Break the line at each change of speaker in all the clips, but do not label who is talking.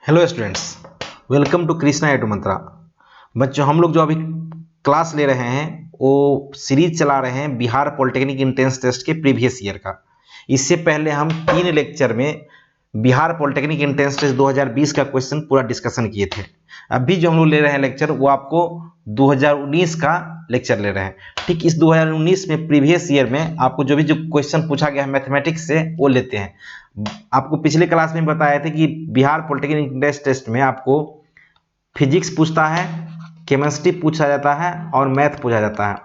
Hello students, welcome to Krishna एटू मंत्रा। बच्चों, हम लोग जो अभी क्लास ले रहे हैं वो सीरीज चला रहे हैं बिहार पॉलिटेक्निक इंट्रेंस टेस्ट के प्रीवियस ईयर का। इससे पहले हम 3 लेक्चर में बिहार पॉलिटेक्निक इंट्रेंस टेस्ट 2020 का क्वेश्चन पूरा डिस्कशन किए थे। अभी जो हम लोग ले रहे हैं लेक्चर वो आपको 2019 का लेक्चर ले रहे हैं। ठीक इस 2019 में प्रीवियस ईयर में आपको जो क्वेश्चन पूछा गया है मैथमेटिक्स से वो लेते हैं। आपको पिछले क्लास में बताया था कि बिहार पॉलिटेक्निक इंट्रेंस टेस्ट में आपको फिजिक्स पूछता है, केमिस्ट्री पूछा जाता है और मैथ पूछा जाता है।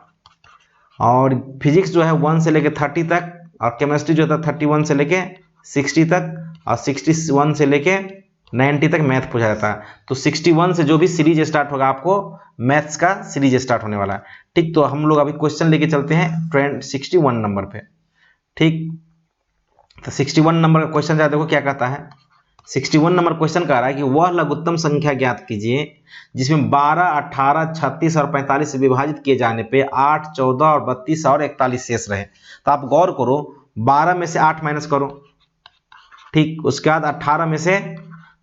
और फिजिक्स जो है 1 से लेके 30 तक और केमिस्ट्री जो था 31 से लेके 60 तक और 61 से लेके 90 तक मैथ पूछा जाता है। तो 61 से जो भी सीरीज स्टार्ट होगा आपको मैथ्स का सीरीज स्टार्ट होने वाला है। ठीक, तो हम लोग अभी क्वेश्चन लेके चलते हैं 61 नंबर पे। ठीक, तो 61 नंबर का क्वेश्चन देखो क्या कहता है। 61 नंबर क्वेश्चन कह रहा है कि वह लघुत्तम संख्या ज्ञात कीजिए जिसमें 12, 18, 36 और 45 से विभाजित किए जाने पे 8, 14 और 32 और 41 शेष रहे। तो आप गौर करो, 12 में से 8 माइनस करो, ठीक, उसके बाद 18 में से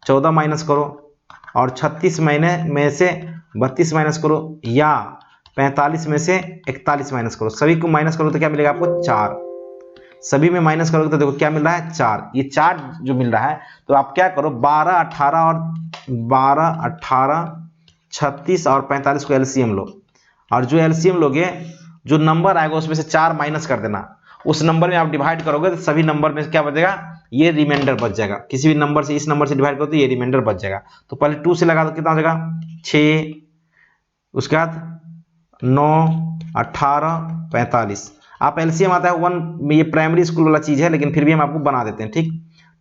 14 माइनस करो और 36 में से 32 माइनस करो या 45 में से 41 माइनस करो। सभी को माइनस करो तो क्या मिलेगा आपको 4। सभी में माइनस करोगे तो देखो क्या मिल रहा है 4। ये 4 जो मिल रहा है तो आप क्या करो 12, 18, 36 और 45 को एलसीएम लो और जो एलसीएम लोगे जो नंबर आएगा उसमें से 4 माइनस कर देना। उस नंबर में आप डिवाइड करोगे तो सभी नंबर में क्या बचेगा, ये रिमाइंडर बच जाएगा। किसी भी नंबर से इस नंबर से डिवाइड करो तो ये रिमाइंडर बच जाएगा। तो पहले 2 से लगा दो, कितना हो जाएगा 6, उसके बाद 9, 18, 45। आप एलसीएम आता है 1, ये प्राइमरी स्कूल वाला चीज है लेकिन फिर भी हम आपको बना देते हैं। ठीक,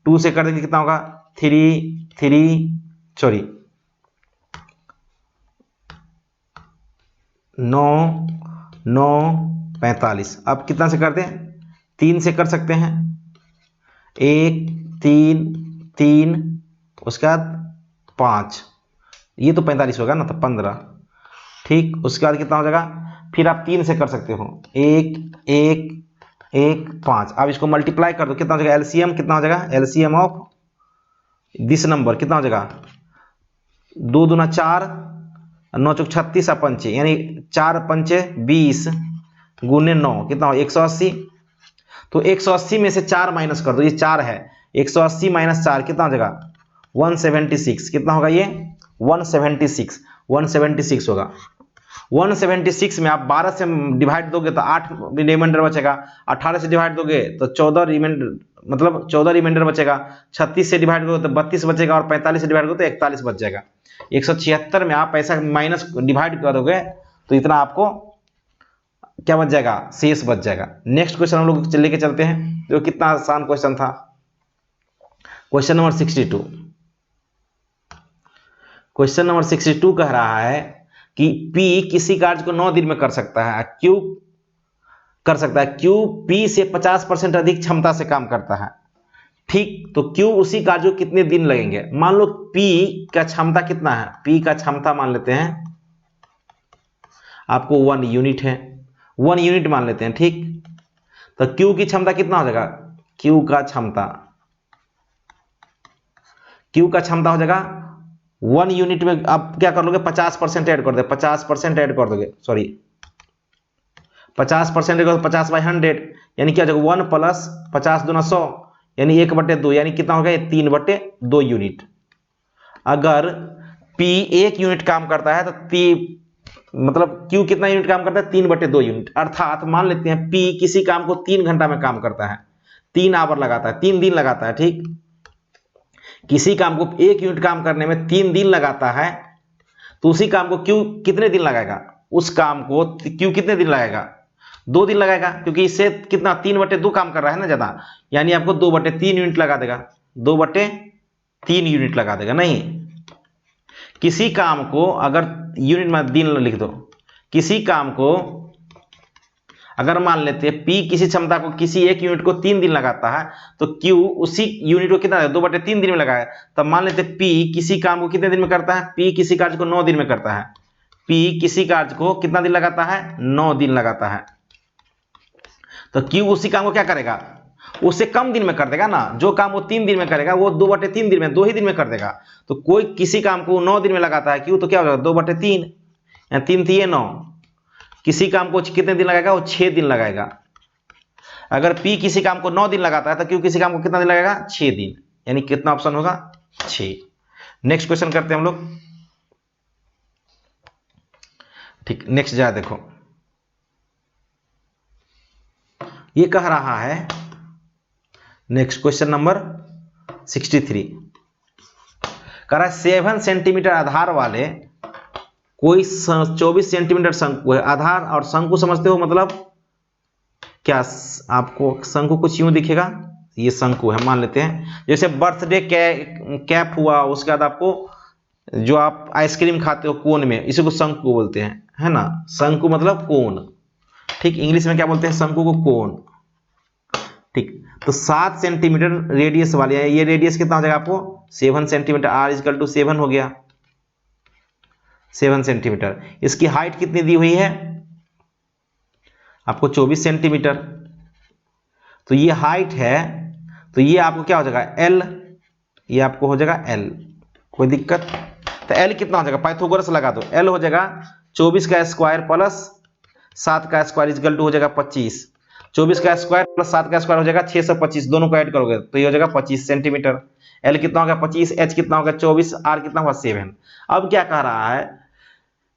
2 से कर देंगे कितना होगा 9, 9, 45। अब कितना से कर दें, 3 से कर सकते हैं, 1, 3, 3, उसके बाद 5, ये तो 45 होगा ना, तो 15। ठीक, उसके बाद कितना हो जाएगा, फिर आप 3 से कर सकते हो, 1, 1, 1, 5। अब इसको मल्टीप्लाई कर दो, कितना हो जाएगा एलसीएम, कितना हो जाएगा एलसीएम ऑफ दिस नंबर कितना हो जाएगा 2 दूना 4, 9 चौक 36 और 5 यानी 4 पंचे 20 गुने 9 कितना हो 180। तो 180 में से 4 माइनस कर दो, ये 4 है, 180 माइनस 4 कितना हो जाएगा 176। कितना होगा ये 176 होगा। 176 में आप 12 से डिवाइड दोगे तो 8 रिमाइंडर बचेगा, 18 से डिवाइड दोगे तो 14 रिमाइंडर, मतलब 14 रिमाइंडर बचेगा, 36 से डिवाइड करोगे तो 32 बचेगा और 45 से डिवाइड करोगे तो 41 बच जाएगा। 176 में आप ऐसा माइनस डिवाइड करोगे तो इतना आपको क्या बच जाएगा, शेष बच जाएगा। नेक्स्ट क्वेश्चन हम लोग लेके चलते हैं, जो कितना आसान क्वेश्चन था। Question number 62। क्वेश्चन नंबर 62 कह रहा है कि P किसी कार्य को 9 दिन में कर सकता है, Q कर सकता है, Q P से 50% अधिक क्षमता से काम करता है। ठीक, तो Q उसी कार्य को कितने दिन लगेंगे। मान लो P का क्षमता कितना है, P का क्षमता मान लेते हैं आपको 1 यूनिट है, 1 यूनिट मान लेते हैं। ठीक, तो Q की क्षमता कितना हो जाएगा, Q का क्षमता हो जाएगा 1 यूनिट में आप क्या कर लोगे 50% ऐड कर दे, 50% ऐड कर दोगे, सॉरी 50% ऐड कर 50/100 यानी क्या हो जाएगा 1 प्लस 50 दूना 100 यानी 1/2 यानी कितना हो गया 3/2 यूनिट। अगर P 1 यूनिट काम करता है तो मतलब Q कितना यूनिट काम करता है 3/2 यूनिट। अर्थात मान लेते हैं P किसी काम को 3 घंटा में काम करता है, 3 आवर लगाता है, 3 दिन लगाता है। ठीक, किसी काम को 1 यूनिट काम करने में 3 दिन लगाता है तो उसी काम को Q कितने दिन लगाएगा, उस काम को Q कितने दिन लगाएगा 2 दिन लगाएगा, क्योंकि इससे कितना 3/2 काम कर रहा है ना ज्यादा, यानी आपको 2/3 यूनिट लगा देगा, 2/3 यूनिट लगा देगा। नहीं, किसी काम को अगर यूनिट में दिन लिख दो, किसी काम को अगर मान लेते हैं P किसी क्षमता को किसी 1 यूनिट को 3 दिन लगाता है तो Q उसी यूनिट को कितना 2/3 दिन में लगाएगा। तब मान लेते हैं P किसी काम को कितने दिन में करता है, P किसी कार्य को 9 दिन में करता है, P किसी कार्य को कितना दिन लगाता है 9 दिन लगाता है। तो Q उसी काम को क्या करेगा, उससे कम दिन में कर देगा ना। जो काम वो 3 दिन में करेगा वो 2/3 दिन में, 2 ही दिन में कर देगा। तो कोई किसी काम को 9 दिन में लगाता है, क्यों? तो क्या होगा 2/3 या 3 थी 9। किसी काम को कितने दिन लगाएगा? वो 6 दिन लगाएगा। अगर P किसी काम को 9 दिन लगाता है तो Q किसी काम को कितना दिन लगाएगा? 6 दिन। यानी कितना ऑप्शन होगा? 6। नेक्स्ट क्वेश्चन करते हैं हम लोग। ठीक, नेक्स्ट जा देखो, ये कह रहा है नेक्स्ट क्वेश्चन नंबर 63, कह रहा है 7 सेंटीमीटर आधार वाले कोई 24 सेंटीमीटर शंकु है। आधार और शंकु समझते हो, मतलब क्या? आपको शंकु कुछ यूं दिखेगा, ये शंकु है मान लेते हैं। जैसे बर्थडे कैप हुआ, उसके बाद आपको जो आप आइसक्रीम खाते हो कोन में, इसी को शंकु बोलते हैं, है ना। शंकु मतलब कोन। ठीक, इंग्लिश में क्या बोलते हैं? शंकु को कोन। ठीक, तो 7 सेंटीमीटर रेडियस वाले है। ये रेडियस कितना हो जाएगा आपको? 7 सेंटीमीटर। R = 7 हो गया, 7 सेंटीमीटर। इसकी हाइट कितनी दी हुई है आपको? 24 सेंटीमीटर। तो ये हाइट है, तो ये आपको क्या हो जाएगा? L। ये आपको हो जाएगा L। कोई दिक्कत? तो L कितना हो जाएगा? पाइथागोरस लगा दो। L हो जाएगा 24 का स्क्वायर प्लस 7 का स्क्वायर = हो जाएगा 25। 24 का स्क्वायर प्लस 7 का स्क्वायर हो जाएगा 625। दोनों को ऐड करोगे तो ये हो जाएगा 25 सेंटीमीटर। L कितना होगा? 25। H कितना होगा? 24। R कितना होगा? 7। अब क्या कह रहा है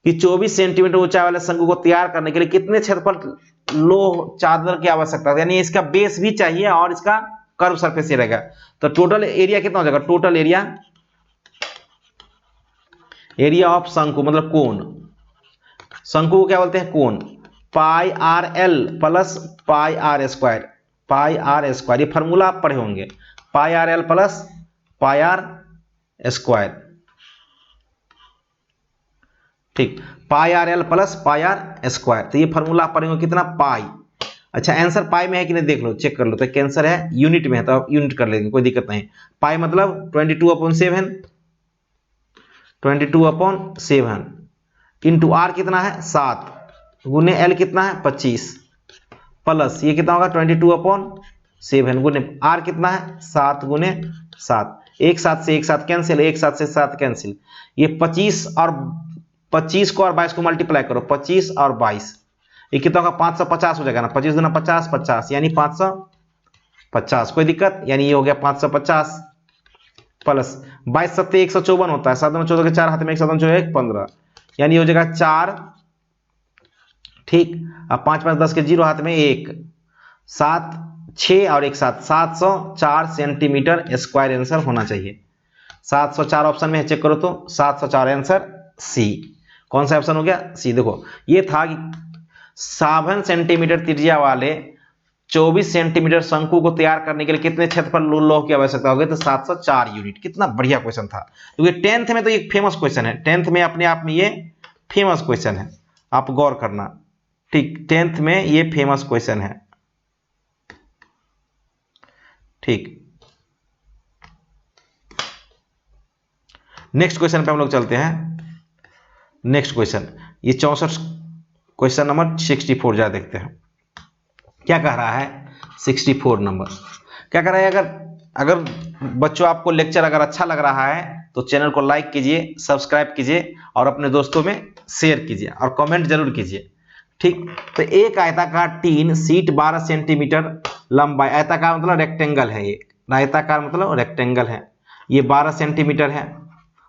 कि 24 सेंटीमीटर ऊंचाई वाले शंकु को तैयार करने के लिए कितने क्षेत्रफल लोह चादर की आवश्यकता है? यानी इसका बेस भी चाहिए और इसका कर्व सरफेस ही रहेगा। तो टोटल एरिया कितना हो जाएगा? टोटल एरिया ऑफ शंकु मतलब कोन। शंकु को क्या बोलते हैं? कोन। πRL plus πr²। πr², ये फॉर्मूला आप पढ़े होंगे। πRL plus πr²। ठीक, πRL प्लस πr²। तो ये फॉर्मूला आप पढ़ेंगे कितना? पाई। अच्छा, आंसर पाई में है कि नहीं देख लो, चेक कर लो। तो कैंसर है यूनिट में है, तो आप यूनिट कर लेंगे, कोई दिक्कत नहीं। पाई मतलब 22/7। 22/7 इंटू R कितना है? 7 गुने L कितना है? 25 प्लस ये कितना होगा? 22/7 गुने R कितना है? 7 गुने 7। एक साथ से एक साथ कैंसिल, एक साथ से 7 कैंसिल। ये 25 को और 22 को मल्टीप्लाई करो, 25 और 22, ये कितना होगा? 550 हो जाएगा ना। 25 गुना 50 50, यानी 550। कोई दिक्कत? यानी ये हो गया 550 प्लस 22 7 154 होता है। 7 में 14 के 4 हाथ में 1 7 1 15, यानी हो जाएगा 4। ठीक, अब 5 5 10 के 0 हाथ में 1 7 6 और 1 7, 704 सेंटीमीटर स्क्वायर आंसर होना चाहिए। 704 ऑप्शन में है, चेक करो तो 704 आंसर सी। कौन सा ऑप्शन हो गया? सी। देखो, ये था कि 7 सेंटीमीटर त्रिज्या वाले 24 सेंटीमीटर शंकु को तैयार करने के लिए कितने क्षेत्रफल लोह की आवश्यकता होगी? तो 704 यूनिट। कितना बढ़िया क्वेश्चन था, क्योंकि 10th में तो एक फेमस क्वेश्चन है। 10th में अपने आप में ये फेमस क्वेश्चन है, आप गौर करना। ठीक, 10th में ये फेमस क्वेश्चन है। ठीक, नेक्स्ट क्वेश्चन पे हम लोग चलते हैं। नेक्स्ट क्वेश्चन, ये 64 क्वेश्चन नंबर 64 जा देखते हैं क्या कह रहा है। 64 नंबर क्या कह रहा है? अगर बच्चों आपको लेक्चर अगर अच्छा लग रहा है तो चैनल को लाइक कीजिए, सब्सक्राइब कीजिए और अपने दोस्तों में शेयर कीजिए और कमेंट जरूर कीजिए। ठीक, तो एक आयताकार टीन शीट 12 सेंटीमीटर लंबाई, आयताकार मतलब रेक्टेंगल है, ये आयताकार मतलब रेक्टेंगल है, ये 12 सेंटीमीटर है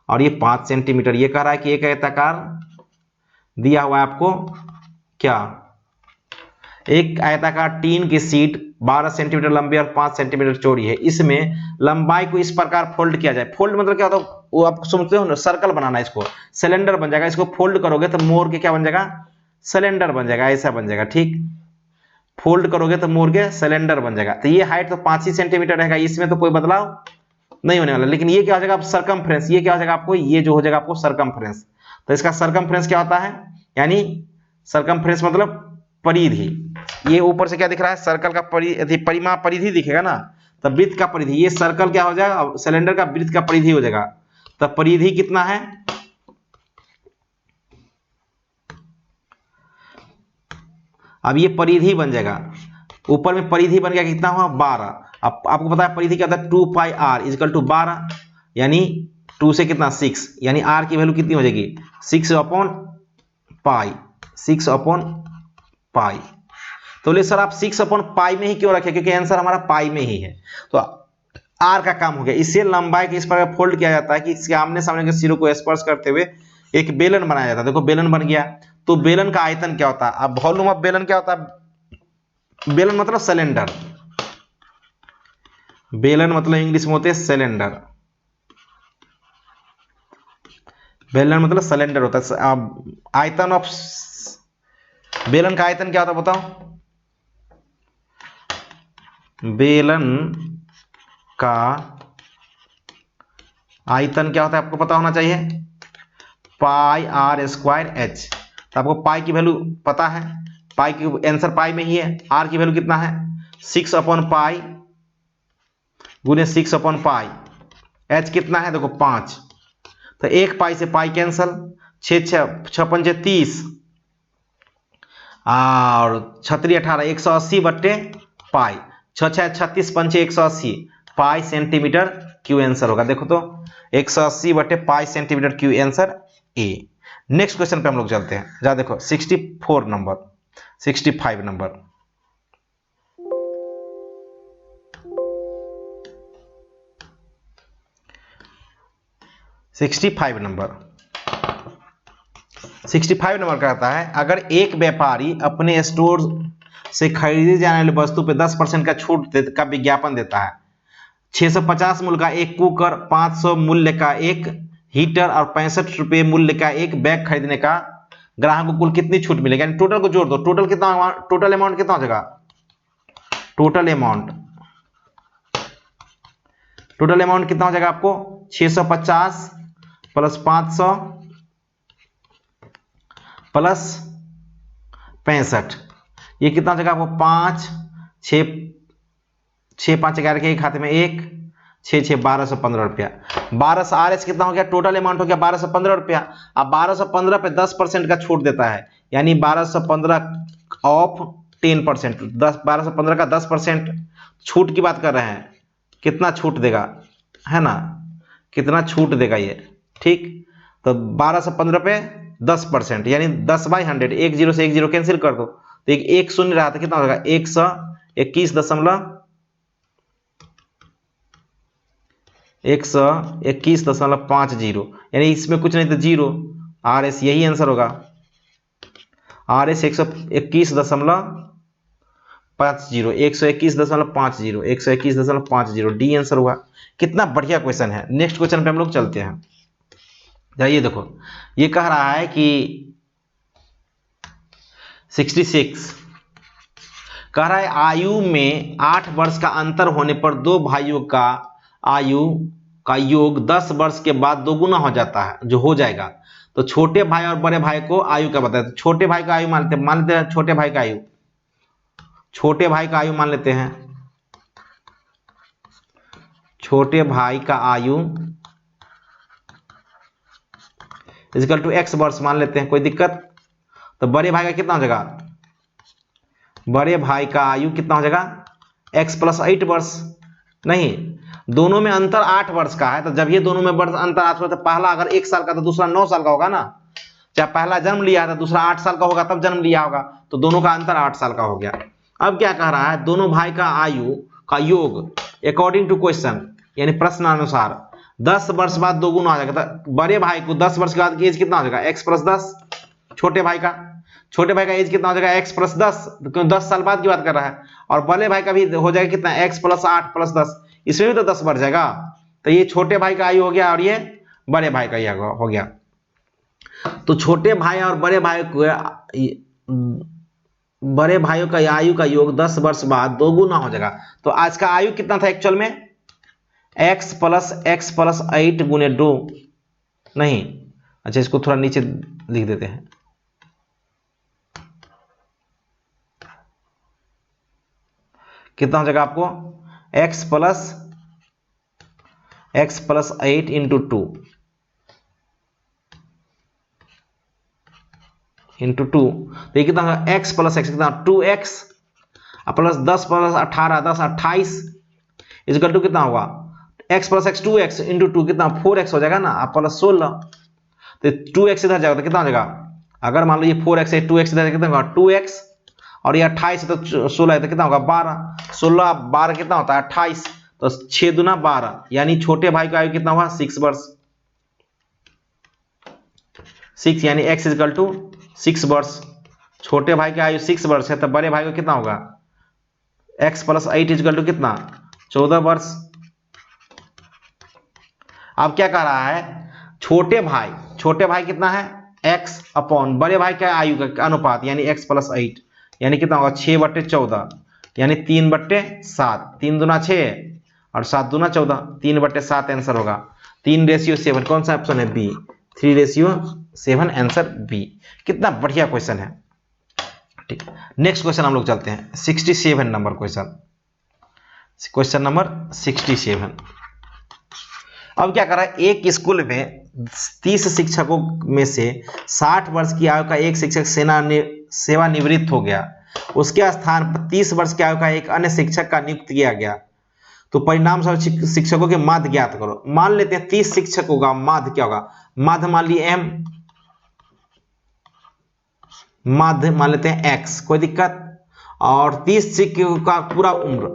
और ये 5 सेंटीमीटर। ये कह रहा है कि एक आयताकार दिया हुआ है आपको, क्या? एक आयताकार टीन की शीट 12 सेंटीमीटर लंबी और 5 सेंटीमीटर चौड़ी है। इसमें लंबाई को इस प्रकार फोल्ड किया जाए। फोल्ड मतलब क्या होता है? वो आप समझते हो ना, सर्कल बनाना, इसको सिलेंडर बन जाएगा। इसको फोल्ड करोगे तो मोड़ के क्या बन जाएगा? सिलेंडर बन जाएगा, ऐसा बन जाएगा। ठीक, फोल्ड करोगे तो मोड़ के सिलेंडर बन जाएगा। तो ये हाइट तो 5 ही सेंटीमीटर रहेगा, इसमें तो कोई बदलाव नहीं होने वाला। लेकिन ये क्या हो जाएगा? आप सर्कमफ्रेंस, ये क्या हो जाएगा आपको? ये जो हो जाएगा आपको सर्कमफ्रेंस। तो इसका सर्कमफ्रेंस क्या होता है? यानी सर्कमफ्रेंस मतलब परिधि। ये ऊपर से क्या दिख रहा है? सर्कल का परिमाप, परिधि दिखेगा ना, तब वृत्त का परिधि। ये सर्कल क्या हो जाएगा? सिलेंडर का वृत्त का परिधि हो जाएगा। तब परिधि कितना है? अब ये परिधि बन जाएगा। ऊपर में परिधि बन गया कितना हुआ 12। अब आपको पता है परिधि क्या होता है 2 पाई r इजकल टू 12, यानी 2 से कितना 6, यानी r की वैल्यू कितनी हो जाएगी 6 अपॉन पाई, 6 अपॉन पाई। तो बोले सर आप 6 अपॉन पाई में ही क्यों रखे, क्योंकि आंसर हमारा पाई में ही है। तो r का काम हो गया। इससे लंबाई के इस प्रकार फोल्ड किया जाता है कि इसके आमने सामने के सिरों को स्पर्श करते हुए एक बेलन बनाया जाता है। देखो बेलन बन गया। तो बेलन का आयतन क्या होता है, अब वॉल्यूम ऑफ बेलन क्या होता है, बेलन मतलब सिलेंडर, बेलन मतलब इंग्लिश में होते हैं सिलेंडर, बेलन मतलब सिलेंडर होता है। अब आयतन ऑफ बेलन का आयतन क्या होता है बताओ, बेलन का आयतन क्या होता है आपको पता होना चाहिए, पाई आर स्क्वायर एच। तो आपको पाई की वैल्यू पता है, पाई की आंसर पाई में ही है। आर की वैल्यू कितना है 6 अपॉन पाई गुने 6 अपॉन पाई, एच कितना है देखो 5, तो एक पाई से पाई कैंसल, 6 पंजे 30 और 6 18 180 बट्टे पाई, 6 6 36 पंचे 180 पाई सेंटीमीटर क्यू आंसर होगा। देखो तो 180 बट्टे पाई centimetre cube answer A. Next question पे हम लोग चलते हैं। जा देखो 64 number, 65 number, sixty five number कहता है अगर एक व्यापारी अपने स्टोर से खरीदी जाने वाली वस्तु पे 10% का छूट का विज्ञापन देता है, 650 मूल्य का एक कुकर, 500 मूल्य का एक हीटर और 65 रुपये मूल्य का एक बैग खरीदने का ग्राहक को कुल कितनी छूट मिलेगी। यानी टोटल को जोड़ दो, टोटल कितना, टोटल अमाउंट कितना हो जाएगा, टोटल अमाउंट कितना हो जाएगा आपको 650 प्लस 500 प्लस 65, ये कितना हो जाएगा आपको 5 6 5 11 के खाते में 1 6 6 1215 रुपया। 1200 आर एस कितना हो गया, टोटल अमाउंट हो गया 1215 रुपया। अब 1215 पे 10% का छूट देता है, यानी 1215 ऑफ 10%, 1215 का 10% छूट की बात कर रहे हैं, कितना छूट देगा है ना, कितना छूट देगा ये, ठीक। तो 1215 पे 10%, यानी 10/100, 1 0 से 1 0 कैंसिल कर दो, तो एक शून्य रहा था, कितना होगा 121.50, यानी इसमें कुछ नहीं तो जीरो, आर एस यही आंसर होगा, आर एस 121.50, 121.50 डी आंसर हुआ। कितना बढ़िया क्वेश्चन है। नेक्स्ट क्वेश्चन पे हम लोग चलते हैं। जाइए देखो, ये कह रहा है कि 66 कह रहा है आयु में 8 वर्ष का अंतर होने पर दो भाइयों का आयु का योग 10 वर्ष के बाद दोगुना हो जाता है, जो हो जाएगा। तो छोटे भाई और बड़े भाई को आयु का बताए, तो छोटे भाई का आयु मान लेते हैं, छोटे भाई का आयु मान लेते हैं, छोटे भाई का आयु इक्वल टू x वर्ष मान लेते हैं, कोई दिक्कत। तो बड़े भाई का कितना हो जाएगा, बड़े भाई का आयु कितना हो जाएगा x + 8 वर्ष, नहीं दोनों में अंतर 8 वर्ष का है, तो जब ये दोनों में वर्ष अंतर 8 वर्ष, तो पहला अगर 1 साल का तो दूसरा 9 साल का होगा ना, चाहे पहला जन्म लिया था दूसरा 8 साल का होगा तब जन्म लिया होगा, तो दोनों का अंतर 8 साल का हो गया। अब क्या कह रहा है, दोनों भाई का आयु का योग अकॉर्डिंग टू क्वेश्चन, यानी प्रश्नानुसार 10 वर्ष बाद दोगुना हो जाएगा। तो बड़े भाई को 10 वर्ष के बाद एज कितना हो जाएगा x + 10, छोटे भाई का एज कितना हो जाएगा x + 10, क्यों 10 साल बाद की बात कर रहा है। और बड़े भाई का भी हो जाएगा कितना x + 8 + 10, इसमें भी तो 10 बढ़ जाएगा। तो ये छोटे भाई का आयु हो गया और ये बड़े भाई का हो गया। तो छोटे भाई और बड़े भाइयों का आयु का योग 10 वर्ष बाद दोगुना हो जाएगा। तो आज का आयु कितना था एक्चुअल में, x + 8 गुने 2, नहीं अच्छा इसको थोड़ा नीचे लिख देते हैं, कितना हो जाएगा आपको x + 8 इंटू 2 तो ये कितना होगा x + x कितना 2x, अब प्लस 10 प्लस 18 10 28 इक्वल टू कितना होगा x plus x 2x into 2 कितना 4x हो जाएगा ना। अब प्लस 16 तो 2x इधर जाएगा तो कितना हो जाएगा, अगर मान लो ये 4x है 2x इधर कितना होगा 2x और ये 28 है तो 16 है तो कितना होगा 12, 16 12 कितना होता है 28, तो 6 दूना 12, यानी छोटे भाई का आयु कितना हुआ 6 वर्ष, 6 यानी x इक्वल टू 6 वर्ष। छोटे भाई की आयु 6 वर्ष है तो बड़े भाई को कितना होगा x प्लस 8 इक्वल टू कितना 14 वर्ष। अब क्या कह रहा है, छोटे भाई कितना है x अपॉन बड़े भाई का आयु का अनुपात यानी x प्लस 8 यानी कितना होगा 6/14 यानी 3/7, 3 दूना 6 और 7 दूना 14, 3/7 आंसर होगा। 3:7 कौन सा ऑप्शन है बी, 3:7 आंसर बी। कितना बढ़िया क्वेश्चन है। ठीक, नेक्स्ट क्वेश्चन हम लोग चलते हैं 67 नंबर क्वेश्चन नंबर 67। अब क्या कर रहा है, एक स्कूल में 30 शिक्षकों में से 60 वर्ष की आयु का एक शिक्षक सेवानिवृत्त हो गया, उसके स्थान पर 30 वर्ष की आयु का एक अन्य शिक्षक का नियुक्त किया गया, तो परिणाम शिक्षकों के माध्य ज्ञात करो। मान लेते हैं 30 शिक्षकों का माध्य क्या होगा, माध्य मान लिए m, माध्य मान लेते हैं x, कोई दिक्कत। और 30 शिक्षकों का पूरा उम्र,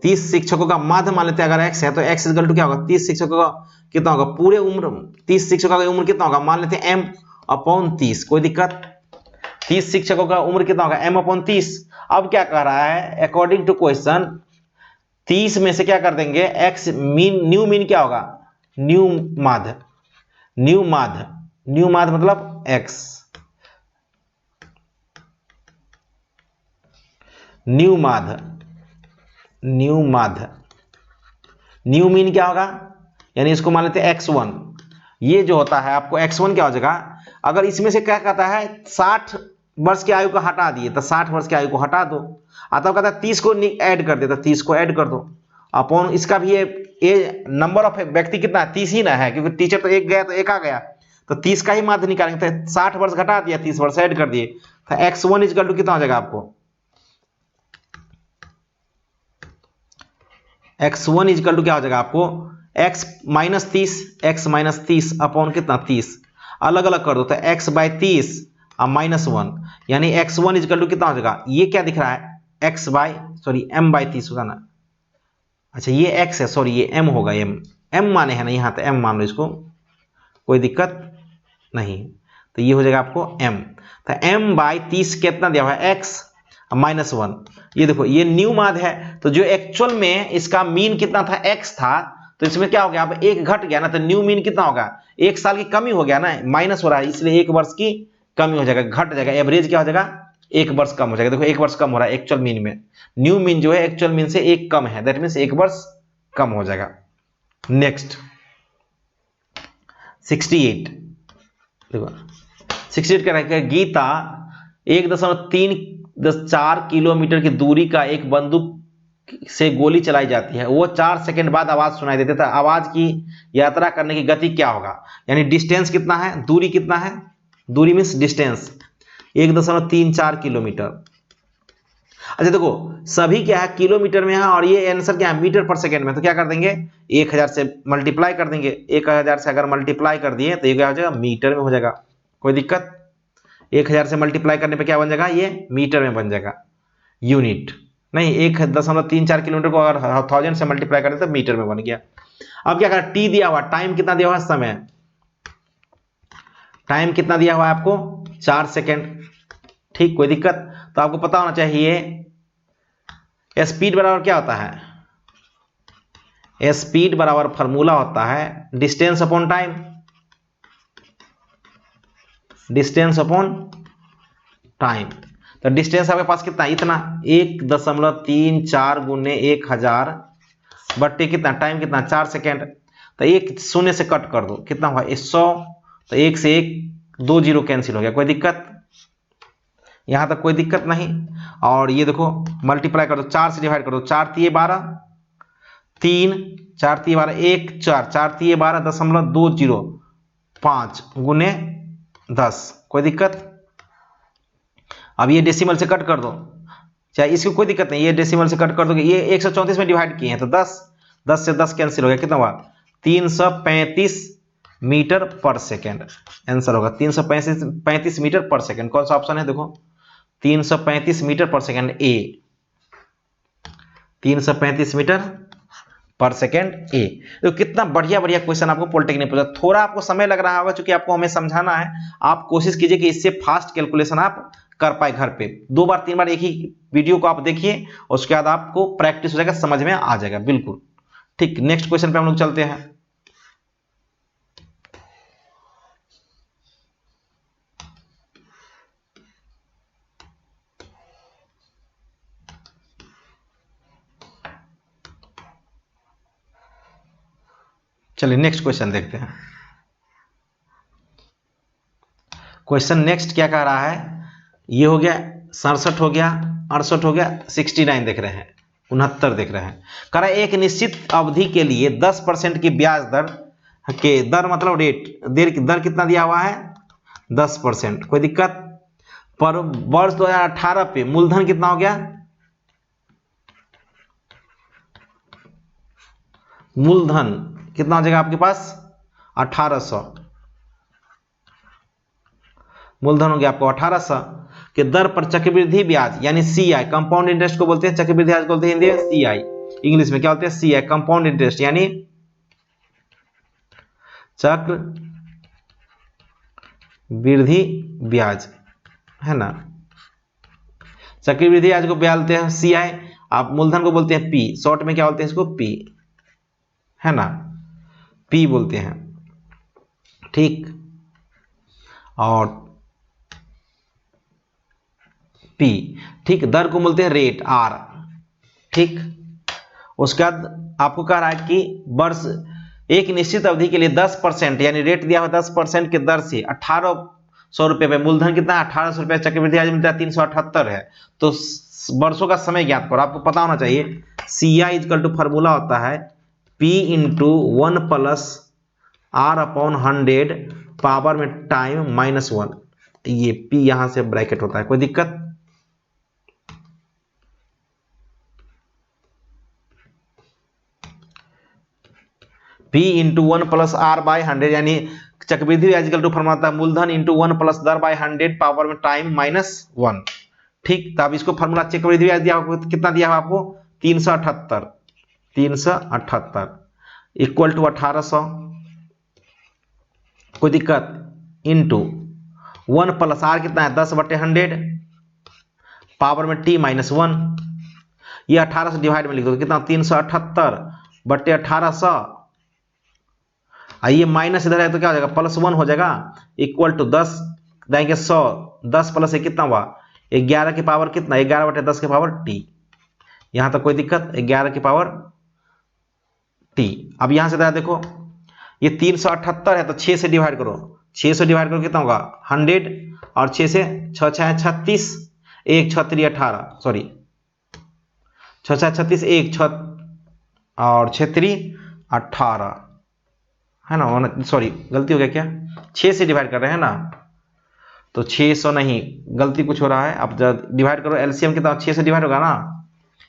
30 शिक्षकों का माध्य मान लेते हैं अगर x है तो x इक्वल टू क्या होगा 30 शिक्षकों का कितना होगा पूरे उम्र, 30 शिक्षकों का उम्र कितना होगा मान लेते हैं m अपॉन 30, कोई दिक्कत। 30 शिक्षकों का उम्र कितना होगा m अपॉन 30। अब क्या कह रहा है, अकॉर्डिंग टू क्वेश्चन 30 में से क्या कर देंगे x मीन, न्यू मीन क्या होगा न्यू माध्य मतलब x, न्यू मीन क्या होगा, यानी इसको मान लेते हैं x1। ये जो होता है आपको x1 क्या हो जाएगा, अगर इसमें से क्या कहता है 60 वर्ष की आयु को हटा दिए तो 60 वर्ष की आयु को हटा दो, तब कहता है 30 को ऐड कर दे तो 30 को ऐड कर दो अपॉन इसका भी ये नंबर ऑफ व्यक्ति कितना है 30 ही ना है, क्योंकि टीचर तो एक गया तो एक आ गया, तो 30 का ही माध्य निकालेंगे। तो 60 वर्ष घटा दिया 30 वर्ष ऐड कर दिए तो x1 इक्वल टू कितना हो जाएगा आपको, x1 इक्वल टू क्या हो जाएगा आपको x माइनस 30 अपॉन कितना 30, अलग अलग कर दो तो x/30 और -1 यानी x1 इक्वल टू कितना हो जाएगा, ये क्या दिख रहा है m/30 होगा ना, अच्छा ये x है सॉरी ये m होगा, m माने है ना यहाँ तो m मान लो इसको, कोई दिक्कत नहीं। तो ये हो जाएगा आपको m, तो m/30 कितना दिया हुआ है x -1, ये देखो ये न्यू माध्य है, तो जो एक्चुअल में इसका मीन कितना था x था, तो इसमें क्या हो गया अब एक घट गया ना, तो न्यू मीन कितना होगा, एक साल की कमी हो गया ना, माइनस हो रहा है इसलिए एक वर्ष की कमी हो जाएगा, घट जाएगा, एवरेज क्या हो जाएगा एक वर्ष कम हो जाएगा। देखो एक वर्ष कम हो रहा है एक्चुअल मीन में, न्यू मीन जो है एक्चुअल मीन से एक कम है, दैट मीन्स एक वर्ष कम हो जाएगा। नेक्स्ट 68 देखो 68 क्या रहेगा, गीता 1.34 किलोमीटर की दूरी का एक बंदूक से गोली चलाई जाती है, वो 4 सेकंड बाद आवाज सुनाई देती है, तो आवाज की यात्रा करने की गति क्या होगा, यानी डिस्टेंस कितना है, दूरी कितना है, दूरी मीन्स डिस्टेंस 1.34 किलोमीटर। अच्छा देखो सभी क्या है किलोमीटर में है और ये आंसर क्या है मीटर पर सेकंड में, तो क्या कर देंगे 1000 से मल्टीप्लाई कर देंगे, 1000 से अगर मल्टीप्लाई कर दिए तो ये क्या हो जाएगा मीटर में हो जाएगा, कोई दिक्कत। 1000 से मल्टीप्लाई करने पे क्या बन जाएगा, ये मीटर में बन जाएगा, यूनिट नहीं, 1.34 किलोमीटर को अगर 1000 से मल्टीप्लाई करें तो मीटर में बन गया। अब क्या करें, टी दिया हुआ, टाइम कितना दिया हुआ है, समय टाइम कितना दिया हुआ है आपको 4 सेकेंड, ठीक कोई दिक्कत। तो आपको पता होना चाहिए स्पीड बराबर क्या होता है, स्पीड बराबर फॉर्मूला होता है distance upon time, distance upon time. तो डिस्टेंस आपके पास कितना, इतना 1.34 गुने 1000 बट्टे कितना टाइम कितना 4 सेकेंड, तो एक शून्य से कट कर दो कितना हुआ 100, तो 1 से 1 2 जीरो कैंसिल हो गया, कोई दिक्कत, यहां तक कोई दिक्कत नहीं। और ये देखो मल्टीप्लाई कर दो, 4 से डिवाइड कर दो, 4 तिये 12, 3 4 तिये 12 1 4 4 तिये 12.205 गुने 10, कोई दिक्कत। अब ये डेसिमल से कट कर दो, चाहे इसकी कोई दिक्कत नहीं, ये डेसिमल से कट कर दोगे, ये 134 में डिवाइड किए हैं तो 10 से 10 कैंसिल हो गया, कितना हुआ 335 मीटर पर सेकेंड। आंसर होगा 335 मीटर पर सेकेंड। कौन सा ऑप्शन है देखो, 335 मीटर पर सेकेंड, ए 335 मीटर पर सेकेंड ए। तो कितना बढ़िया बढ़िया क्वेश्चन आपको पॉलिटेक्निक पूछा। थोड़ा आपको समय लग रहा होगा क्योंकि आपको हमें समझाना है, आप कोशिश कीजिए कि इससे फास्ट कैलकुलेशन आप कर पाए घर पे। 2 बार 3 बार एक ही वीडियो को आप देखिए, उसके बाद आपको प्रैक्टिस हो जाएगा, समझ में आ जाएगा बिल्कुल। ठीक, नेक्स्ट क्वेश्चन पे हम लोग चलते हैं। चलिए नेक्स्ट क्वेश्चन देखते हैं। क्वेश्चन नेक्स्ट क्या कह रहा है, ये हो गया 67 हो गया, 68 हो गया, 69 देख रहे हैं, 69 देख रहे हैं। कह रहा है एक निश्चित अवधि के लिए 10% की ब्याज दर के, दर मतलब रेट, दर कितना दिया हुआ है 10%, कोई दिक्कत। पर वर्ष 2018 पे मूलधन कितना हो गया, मूलधन कितना हो जाएगा आपके पास 1800, मूलधन हो गया आपको 1800 के दर पर चक्रवृद्धि ब्याज यानी सीआई, कंपाउंड इंटरेस्ट को बोलते हैं, चक्रवृद्धि ब्याज बोलते हैं हिंदी में सीआई, इंग्लिश में क्या बोलते हैं सीआई, कंपाउंड इंटरेस्ट यानी चक्रवृद्धि ब्याज, है ना। चक्रवृद्धि ब्याज को बोलते हैं सीआई, आप मूलधन को बोलते हैं पी, शॉर्ट में क्या बोलते हैं इसको पी, है ना, पी बोलते हैं। ठीक, और पी, ठीक, दर को बोलते हैं रेट आर। ठीक, उसके बाद आपको कह रहा है कि वर्ष एक निश्चित अवधि के लिए 10% यानी रेट दिया हुआ 10% के दर से 1800 रुपये पे मूलधन कितना है 1800 रुपये, चक्रवृद्धि ब्याज मिलता है 378 है। तो वर्षों का समय ज्ञात करो, आपको पता होना चाहिए सी आई इजकल टू फॉर्मूला होता है P into 1 plus R upon 100 power में टाइम -1, ये P यहां से ब्रैकेट होता है, कोई दिक्कत। P into 1 plus R by 100 यानी चक्रवृद्धि ब्याज इक्वल टू फॉर्मूला था मूलधन इंटू 1 प्लस दर बाई 100 पावर में टाइम -1। ठीक, तो अब इसको फॉर्मूला चक्रवृद्धि ब्याज दिया कितना दिया हुआ आपको 378 इक्वल टू 1800, कोई दिक्कत, इंटू 1 प्लस आर कितना है 10/100 पावर में t -1, ये 18 से डिवाइड में लिख दो कितना 378/1800, ये माइनस इधर है तो क्या हो जाएगा +1 हो जाएगा, इक्वल टू 10 देंगे 100, 10 प्लस ये कितना हुआ 11 की पावर कितना 11/10 की पावर t, यहां तक कोई दिक्कत 11 की पावर t। अब यहां से देखो ये 378 है तो 6 से डिवाइड करो, 6 से डिवाइड करो कितना होगा 100 और 6 से 6 6 36, 1 6 3 18, सॉरी 6 6 36 1 6 और 6 3 18, है ना, सॉरी गलती हो गया क्या 6 से डिवाइड कर रहे हैं ना, तो 600 नहीं, गलती कुछ हो रहा है। अब जब डिवाइड करो एलसीएम कितना 6 से डिवाइड होगा ना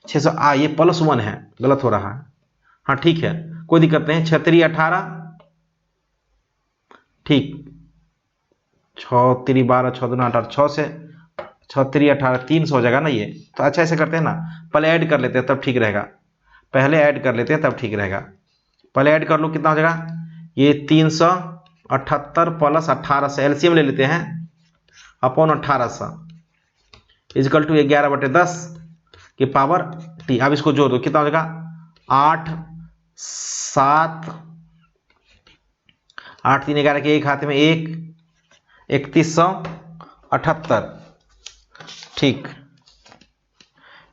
600, ये +1 है, गलत हो रहा है। हाँ ठीक है, कोई दिक्कत नहीं, 6 3 18, ठीक 6 3 12 6 2 18, 6 से 6 3 18 300 हो जाएगा ना ये। तो अच्छा ऐसे करते हैं ना, पहले ऐड कर लेते हैं तब ठीक रहेगा, पहले ऐड कर लेते हैं तब ठीक रहेगा। पहले ऐड कर लो कितना हो जाएगा, ये 378 प्लस 18 से एलसीएम ले लेते हैं अपॉन 1800 इजकल टू 11/10 की पावर टी। अब इसको जोड़ दो कितना हो जाएगा 8 7 8 3 11 के एक हाथ में 1 3178, ठीक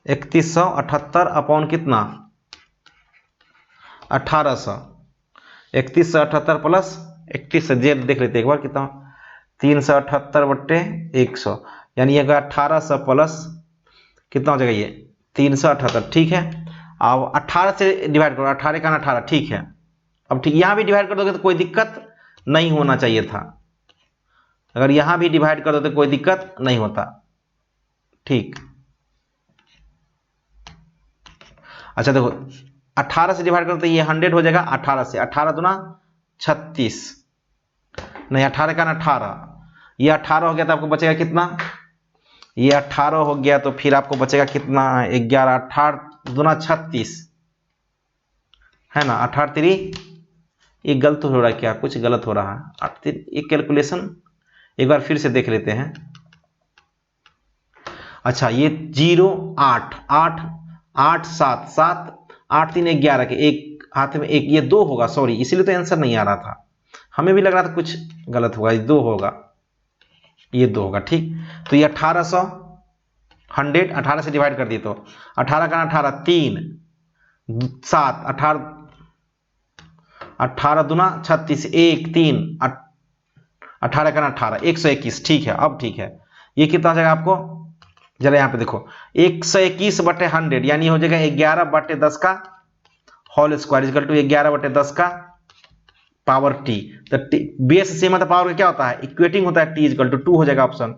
3178 अपॉन कितना 1800, 3178 प्लस 31 जेड देख लेते एक बार कितना 378/100 यानी अगर 1800 प्लस कितना हो जाएगा ये 378, ठीक है। अब 18 से डिवाइड करो, 18 का 18, ठीक है। अब ठीक यहाँ भी डिवाइड कर दोगे तो कोई दिक्कत नहीं होना चाहिए था, अगर यहाँ भी डिवाइड कर दो तो कोई दिक्कत नहीं होता, ठीक अच्छा देखो 18 से डिवाइड करो तो ये 100 हो जाएगा 18 से, 18 दूना 36, नहीं 18 का ना 18, ये 18 हो गया तो आपको बचेगा कितना, ये 18 हो गया तो फिर आपको बचेगा कितना 11, 18 दूना 36 है ना, 18 3, ये गलत हो रहा है क्या, कुछ गलत हो रहा है, 8 ये कैलकुलेशन एक बार फिर से देख लेते हैं। अच्छा ये 0 8 8 8 7 7 8 3 11 के एक हाथ में एक, ये 2 होगा, सॉरी इसीलिए तो आंसर नहीं आ रहा था, हमें भी लग रहा था कुछ गलत होगा, ये 2 होगा, ये 2 होगा ठीक। तो ये 1800 100 18 से डिवाइड कर दिए तो 18 का 18 3 7 18 18 दूना 36 1 3 18 का 18 121, ठीक है अब ठीक है। ये कितना हो जाएगा आपको, जरा यहाँ पे देखो 121/100 यानी हो जाएगा 11/10 का होल स्क्वायर इक्वल टू 11/10 का पावर टी। तो बेस सेम होता है पावर का क्या होता है, इक्वेटिंग होता है, टी इक्वल टू 2 हो जाएगा ऑप्शन।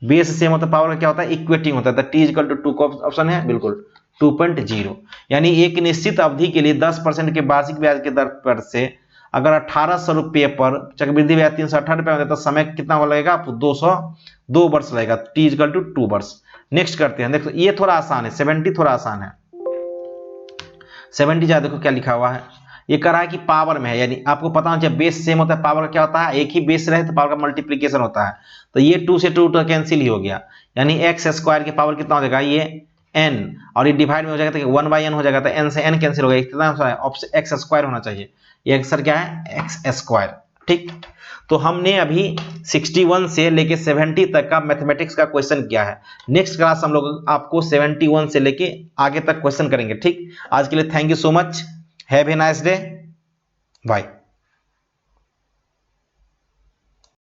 बेस सेम होता है पावर का क्या होता है, इक्वेटिंग होता है, तो टी इक्वल टू 2 का ऑप्शन है बिल्कुल 2.0। यानी एक निश्चित अवधि के लिए 10% के वार्षिक ब्याज के दर पर से अगर 1800 रुपये पर चक्रवृद्धि ब्याज 318 रुपये होता है तो समय कितना हो लगेगा आपको 202 वर्ष लगेगा, टी इक्वल टू 2 वर्ष। नेक्स्ट करते हैं, देखो ये थोड़ा आसान है, 70 थोड़ा आसान है, 70 ज्यादा देखो क्या लिखा हुआ है, ये कह रहा है कि पावर में है, यानी आपको पता होना चाहिए बेस सेम होता है, पावर का क्या होता है, एक ही बेस रहे तो पावर का मल्टीप्लीकेशन होता है, तो ये 2 से 2 कैंसिल ही हो गया, यानी एक्स स्क्वायर की पावर कितना हो जाएगा, ये n, और ये डिवाइड में हो जाएगा तो 1/n हो जाएगा, तो n से n कैंसिल हो गया, कितना ऑप्शन एक्स स्क्वायर होना चाहिए, ये आंसर क्या है एक्स स्क्वायर ठीक। तो हमने अभी 61 से लेके 70 तक का मैथमेटिक्स का क्वेश्चन किया है, नेक्स्ट क्लास हम लोग आपको 71 से लेके आगे तक क्वेश्चन करेंगे ठीक। आज के लिए thank you so much, have a nice day, bye.